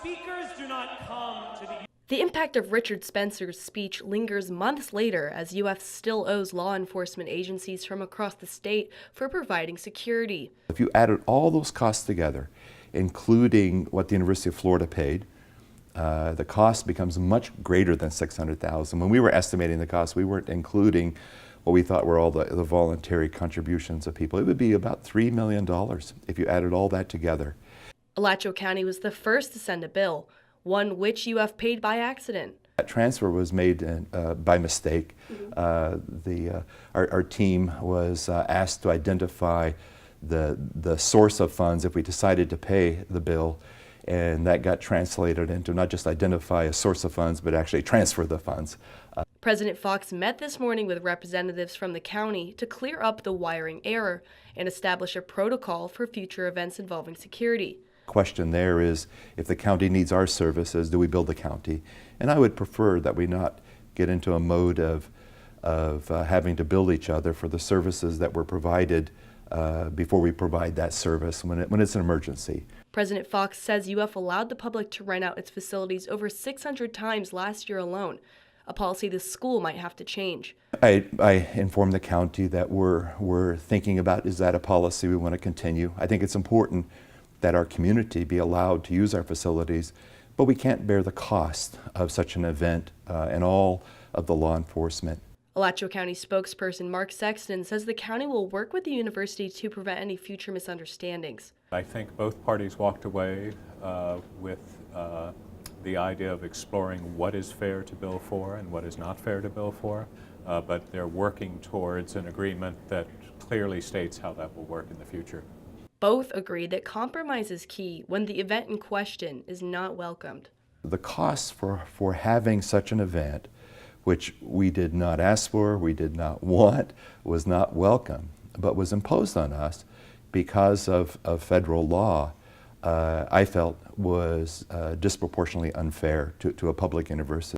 speakers do not come to the The impact of Richard Spencer's speech lingers months later as UF still owes law enforcement agencies from across the state for providing security. If you added all those costs together, including what the University of Florida paid, the cost becomes much greater than $600,000. When we were estimating the cost, we weren't including what we thought were all the voluntary contributions of people. It would be about $3 million if you added all that together. Alachua County was the first to send a bill, one which UF paid by accident. That transfer was made by mistake. Our team was asked to identify the source of funds if we decided to pay the bill, and that got translated into not just identify a source of funds, but actually transfer the funds. President Fuchs met this morning with representatives from the county to clear up the wiring error and establish a protocol for future events involving security. The question there is, if the county needs our services, do we build the county? And I would prefer that we not get into a mode of having to build each other for the services that were provided before we provide that service when it's an emergency. President Fuchs says UF allowed the public to rent out its facilities over 600 times last year alone, a policy the school might have to change. I informed the county that we're thinking about, is that a policy we want to continue? I think it's important that our community be allowed to use our facilities, but we can't bear the cost of such an event and all of the law enforcement. Alachua County spokesperson Mark Sexton says the county will work with the university to prevent any future misunderstandings. I think both parties walked away with the idea of exploring what is fair to bill for and what is not fair to bill for, but they're working towards an agreement that clearly states how that will work in the future. Both agreed that compromise is key when the event in question is not welcomed. The cost for having such an event, which we did not ask for, we did not want, was not welcome, but was imposed on us because of federal law, I felt was disproportionately unfair to a public university.